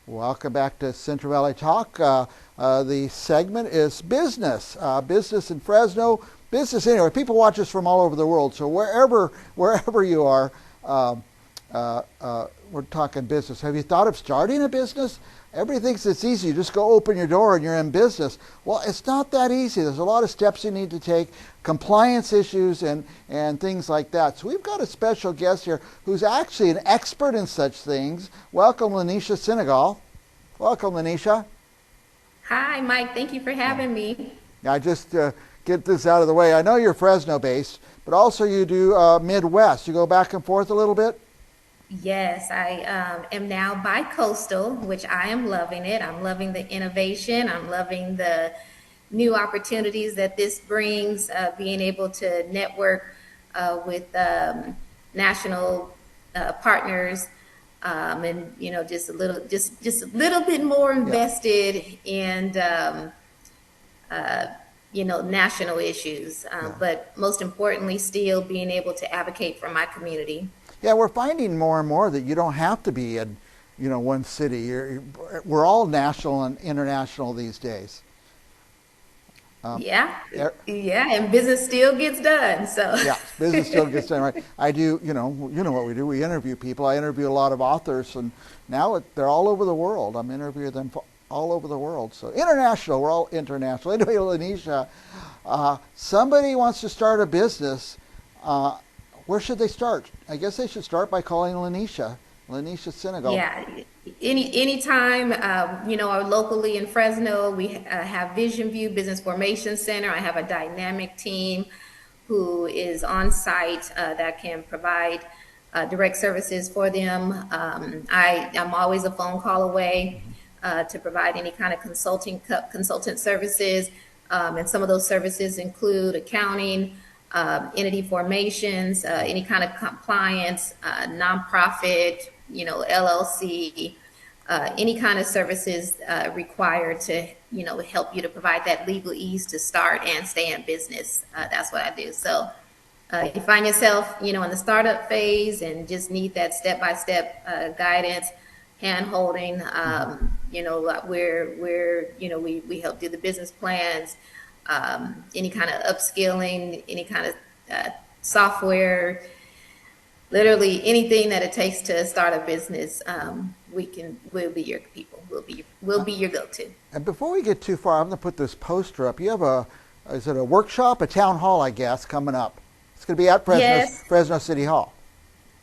Welcome back to Central Valley Talk. The segment is business, business in Fresno, business anywhere. People watch us from all over the world, so wherever you are, we're talking business. Have you thought of starting a business? Everybody thinks it's easy. You just go open your door and you're in business. Well, it's not that easy. There's a lot of steps you need to take, compliance issues and things like that. So we've got a special guest here who's actually an expert in such things. Welcome, Lynisha, Senegal. Welcome, Lynisha. Hi, Mike. Thank you for having me. I just get this out of the way. I know you're Fresno-based, but also you do Midwest. You go back and forth a little bit? Yes, I am now bi-coastal, which I am loving it. I'm loving the innovation. I'm loving the new opportunities that this brings, being able to network with national partners, and just a little bit more invested in national issues, but most importantly, still being able to advocate for my community. Yeah, we're finding more and more that you don't have to be in, one city. We're all national and international these days. Yeah, and business still gets done. So yeah, business still gets done. Right. I do. You know what we do. We interview people. I interview a lot of authors, and now they're all over the world. I'm interviewing them all over the world. So international. We're all international. Anyway, Lynisha, somebody wants to start a business. Where should they start? I guess they should start by calling Lynisha Senegal. Yeah, anytime, or locally in Fresno, we have Vision View Business Formation Center. I have a dynamic team who is on site that can provide direct services for them. I'm always a phone call away to provide any kind of consultant services, and some of those services include accounting, entity formations, any kind of compliance, nonprofit, LLC, any kind of services required to, help you to provide that legal ease to start and stay in business. That's what I do. So you find yourself, in the startup phase and just need that step-by-step guidance, hand-holding, we help do the business plans, any kind of upskilling, any kind of software, literally anything that it takes to start a business. We'll be your people. We'll be your go-to. And before we get too far, I'm going to put this poster up. You have is it a workshop, a town hall, I guess, coming up? It's going to be at Fresno City Hall.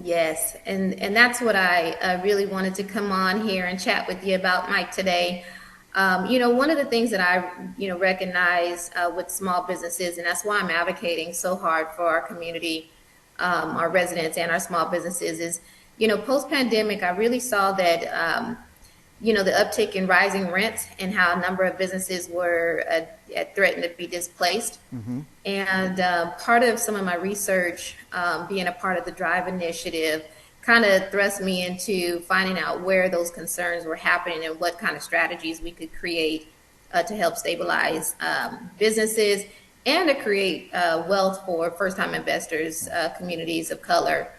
Yes, and that's what I really wanted to come on here and chat with you about, Mike, today. One of the things that I, recognize with small businesses, and that's why I'm advocating so hard for our community, our residents and our small businesses is, post-pandemic, I really saw that, the uptick in rising rents and how a number of businesses were threatened to be displaced. Mm-hmm. And part of some of my research, being a part of the DRIVE initiative, kind of thrust me into finding out where those concerns were happening and what kind of strategies we could create to help stabilize businesses and to create wealth for first-time investors, communities of color.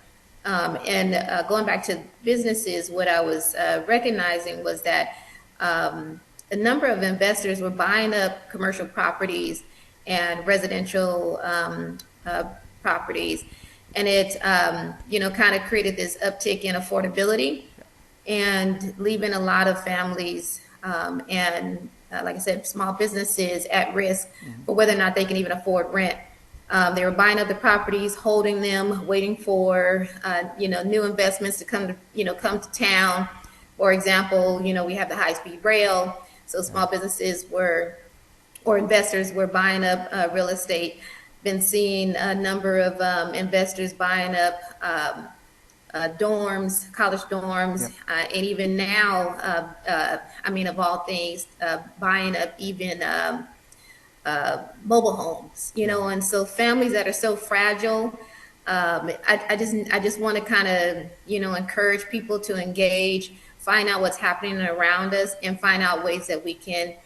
And going back to businesses, what I was recognizing was that a number of investors were buying up commercial properties and residential properties. And it, kind of created this uptick in affordability and leaving a lot of families and, like I said, small businesses at risk for whether or not they can even afford rent. They were buying up the properties, holding them, waiting for, new investments to come to town. For example, we have the high-speed rail. So small businesses or investors were buying up real estate. Been seeing a number of investors buying up dorms, college dorms, and even now, of all things, buying up even mobile homes, and so families that are so fragile. I just want to kind of, encourage people to engage, find out what's happening around us, and find out ways that we can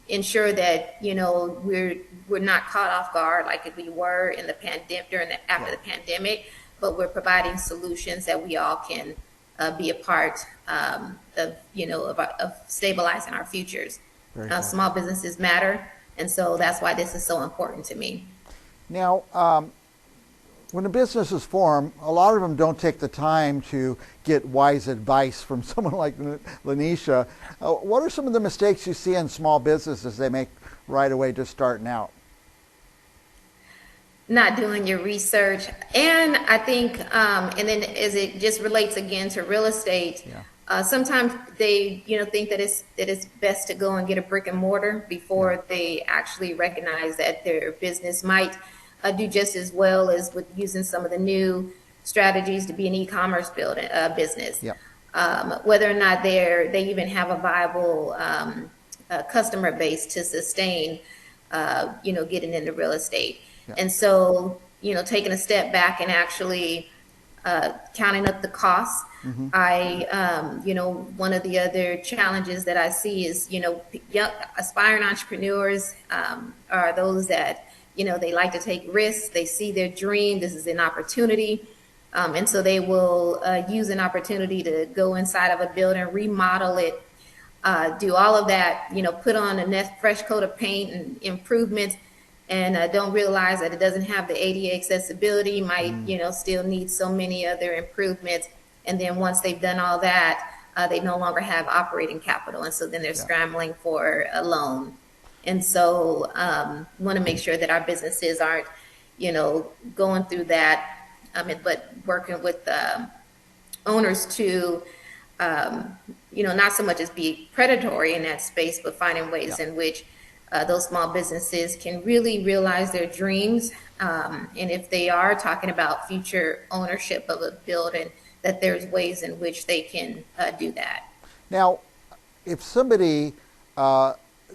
ensure that we're not caught off guard like we were in the pandemic after the pandemic, but we're providing solutions that we all can be a part of stabilizing our futures. Very good. Small businesses matter, and so that's why this is so important to me. Now, when a business is formed, a lot of them don't take the time to get wise advice from someone like Lynisha. What are some of the mistakes you see in small businesses they make right away just starting out? Not doing your research, and I think, and then as it just relates again to real estate, sometimes they, think that it's best to go and get a brick and mortar before they actually recognize that their business might do just as well as with using some of the new strategies to be an e-commerce business. Whether or not they even have a viable customer base to sustain, getting into real estate. And so, taking a step back and actually counting up the costs. One of the other challenges that I see is, young aspiring entrepreneurs are those that, they like to take risks. They see their dream. This is an opportunity. And so they will use an opportunity to go inside of a building, remodel it, do all of that, put on a fresh coat of paint and improvements, and don't realize that it doesn't have the ADA accessibility, might, still need so many other improvements. And then once they've done all that, they no longer have operating capital. And so then they're scrambling for a loan. And so want to make sure that our businesses aren't, going through that, but working with owners to, not so much as be predatory in that space, but finding ways in which those small businesses can really realize their dreams. And if they are talking about future ownership of a building, that there's ways in which they can do that. Now, if somebody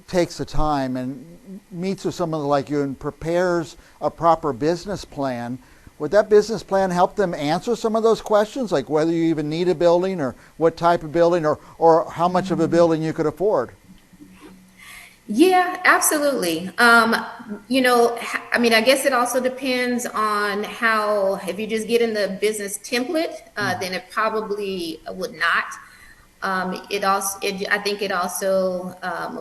takes the time and meets with someone like you and prepares a proper business plan, would that business plan help them answer some of those questions, like whether you even need a building or what type of building or how much of a building you could afford? Yeah, absolutely. I guess it also depends on if you just get in the business template, then it probably would not. I think it also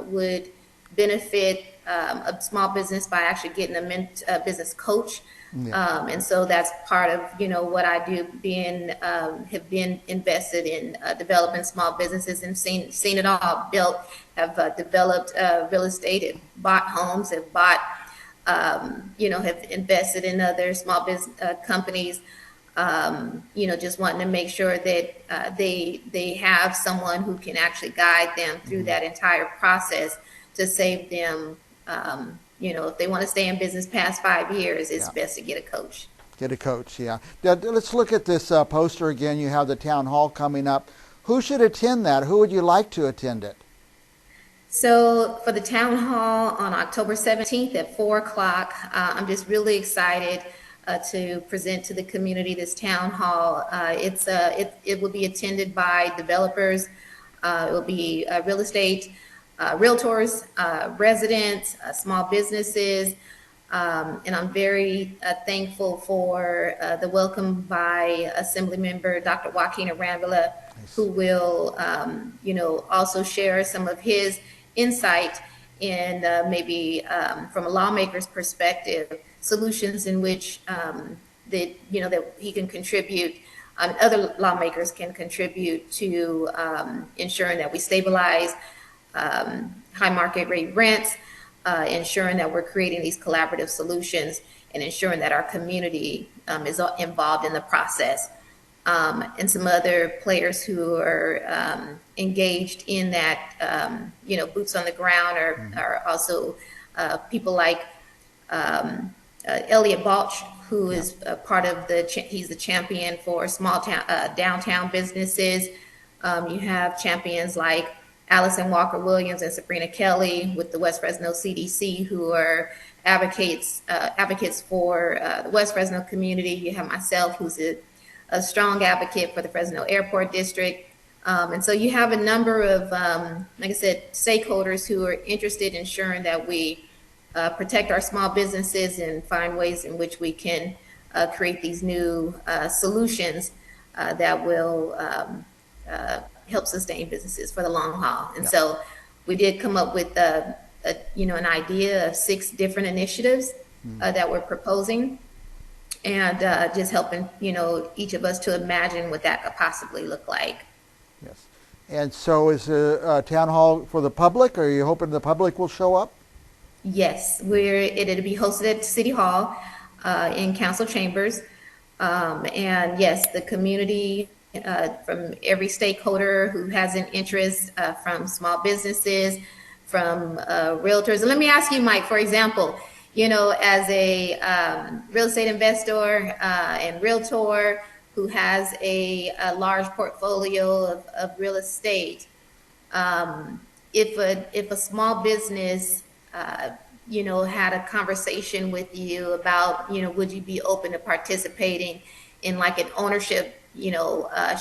would benefit a small business by actually getting a business coach. And so that's part of, what I do, have been invested in developing small businesses and seen it all, have developed real estate, have bought homes, have bought, have invested in other small business companies, just wanting to make sure that they have someone who can actually guide them through that entire process to save them. If they want to stay in business past 5 years, it's best to get a coach. Get a coach, yeah. Now, let's look at this poster again. You have the town hall coming up. Who should attend that? Who would you like to attend it? So for the town hall on October 17th at 4 o'clock, I'm just really excited to present to the community this town hall. It will be attended by developers. It will be real estate, realtors, residents, small businesses, and I'm very thankful for the welcome by Assemblymember Dr. Joaquin Arambula, who will, also share some of his insight in maybe from a lawmaker's perspective, solutions in which that he can contribute. Other lawmakers can contribute to ensuring that we stabilize high market rate rents, ensuring that we're creating these collaborative solutions, and ensuring that our community is involved in the process. And some other players who are engaged in that, boots on the ground are also people like Elliot Balch, who is a part of he's the champion for small town, downtown businesses. You have champions like Allison Walker Williams and Sabrina Kelly with the West Fresno CDC, who are advocates for the West Fresno community. You have myself, who's a strong advocate for the Fresno Airport District. And so you have a number of, like I said, stakeholders who are interested in ensuring that we protect our small businesses and find ways in which we can create these new solutions that will help sustain businesses for the long haul. And so we did come up with an idea of 6 different initiatives that we're proposing, and just helping each of us to imagine what that could possibly look like. Yes. And so is a town hall for the public? Are you hoping the public will show up? Yes, it'll be hosted at City Hall in council chambers. And yes, the community from every stakeholder who has an interest, from small businesses, from realtors. And let me ask you, Mike, for example, as a real estate investor and realtor who has a large portfolio of real estate, if a small business had a conversation with you about, would you be open to participating in like an ownership,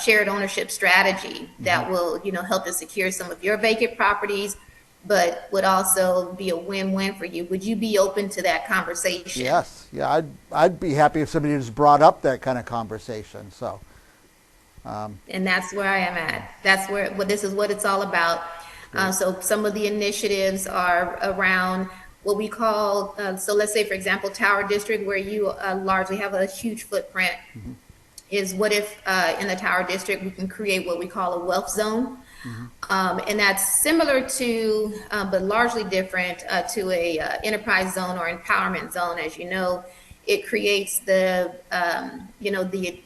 shared ownership strategy that will, help to secure some of your vacant properties, but would also be a win-win for you. Would you be open to that conversation? Yes. Yeah, I'd be happy if somebody just brought up that kind of conversation. So. And that's where I am at. That's where, this is what it's all about. So some of the initiatives are around what we call, so let's say, for example, Tower District, where you largely have a huge footprint, is what if in the Tower District we can create what we call a wealth zone. And that's similar to, but largely different to a enterprise zone or empowerment zone. As you know, it creates the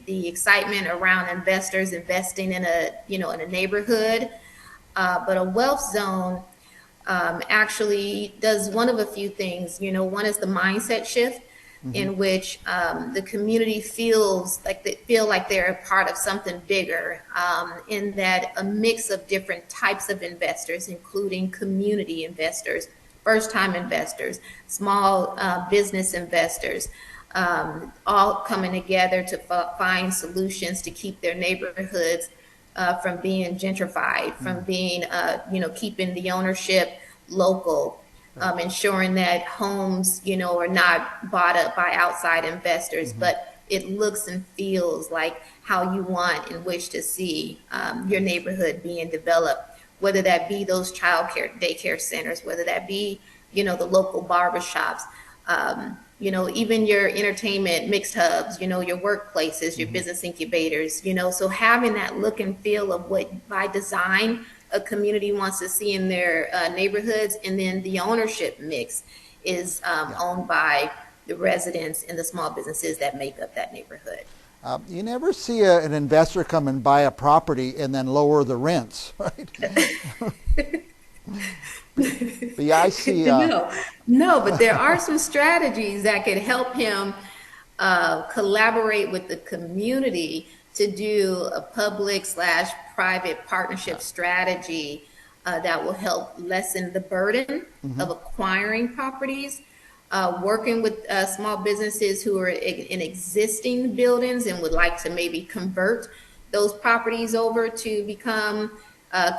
excitement around investors investing in a neighborhood. But a wealth zone actually does one of a few things. One is the mindset shift, in which the community feels like they're a part of something bigger, in that a mix of different types of investors, including community investors, first-time investors, small business investors, all coming together to find solutions to keep their neighborhoods from being gentrified, from being, keeping the ownership local, ensuring that homes, are not bought up by outside investors, but it looks and feels like how you want and wish to see your neighborhood being developed, whether that be those childcare, daycare centers, whether that be, the local barbershops, even your entertainment mixed hubs, your workplaces, your business incubators, so having that look and feel of what by design a community wants to see in their neighborhoods, and then the ownership mix is owned by the residents and the small businesses that make up that neighborhood. You never see an investor come and buy a property and then lower the rents, right? But yeah, I see. No, but there are some strategies that could help him collaborate with the community to do a public/private partnership strategy that will help lessen the burden of acquiring properties, working with small businesses who are in existing buildings and would like to maybe convert those properties over to become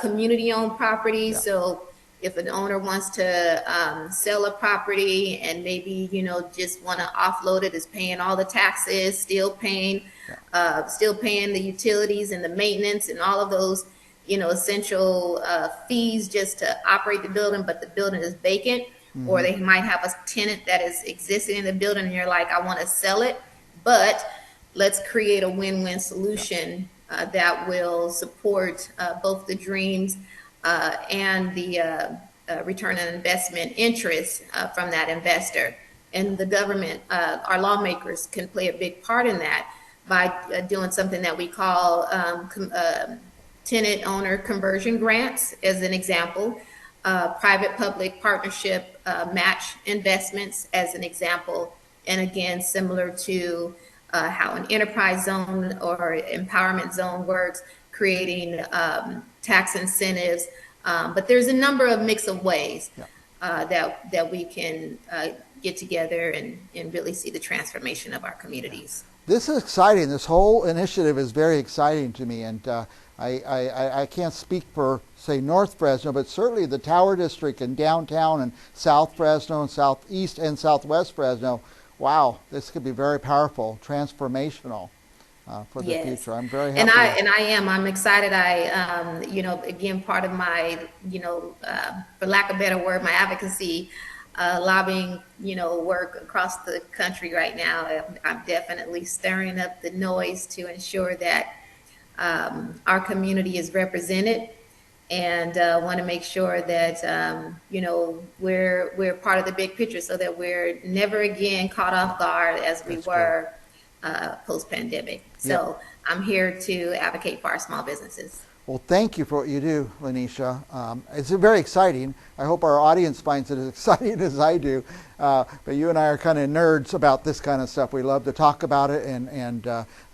community-owned properties. So if an owner wants to sell a property and maybe, just want to offload it, is paying all the taxes, still paying the utilities and the maintenance and all of those, essential fees just to operate the building, but the building is vacant, or they might have a tenant that is existing in the building and you're like, I want to sell it, but let's create a win-win solution that will support both the dreams and the return on investment interest from that investor. And the government, our lawmakers, can play a big part in that by doing something that we call tenant owner conversion grants, as an example, private-public partnership match investments, as an example, and again, similar to how an enterprise zone or empowerment zone works, creating tax incentives. But there's a number of mix of ways that we can get together and really see the transformation of our communities. This is exciting. This whole initiative is very exciting to me, and I can't speak for, say, North Fresno, but certainly the Tower District and downtown and South Fresno and Southeast and Southwest Fresno. Wow, this could be very powerful, transformational. for the Yes. future. I'm very And happy. I am. I'm excited. Again, part of my, for lack of a better word, my advocacy, lobbying, work across the country right now. I'm definitely stirring up the noise to ensure that our community is represented, and want to make sure that we're part of the big picture, so that we're never again caught off guard as we That's great. were post pandemic. Yep. So I'm here to advocate for our small businesses. Well, thank you for what you do, Lynisha. It's very exciting. I hope our audience finds it as exciting as I do. But you and I are kind of nerds about this kind of stuff. We love to talk about it,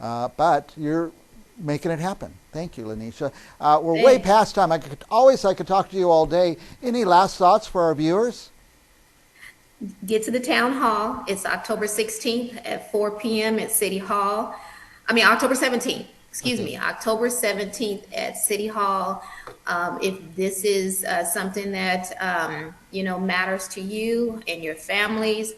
but you're making it happen. Thank you, Lynisha. We're way past time. I could talk to you all day. Any last thoughts for our viewers? Get to the town hall. It's October 16th at 4 p.m. at City Hall. October 17th. Excuse me, October 17th at City Hall. If this is something that matters to you and your families,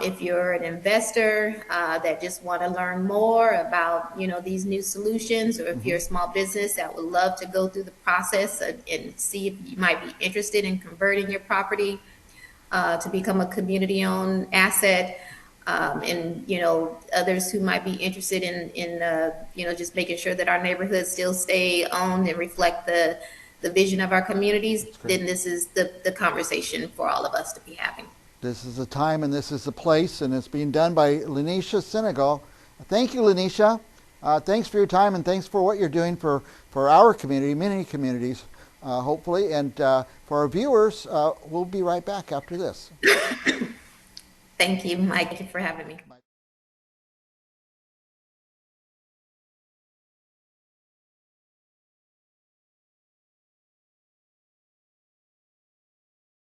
if you're an investor that just want to learn more about these new solutions, or if you're a small business that would love to go through the process and see if you might be interested in converting your property to become a community-owned asset. And others who might be interested in just making sure that our neighborhoods still stay owned and reflect the vision of our communities, then this is the conversation for all of us to be having. This is the time and this is the place, and it's being done by Lynisha, Senegal. Thank you, Lynisha. Thanks for your time, and thanks for what you're doing for our community, many communities, hopefully. And for our viewers, we'll be right back after this. Thank you, Mike, for having me.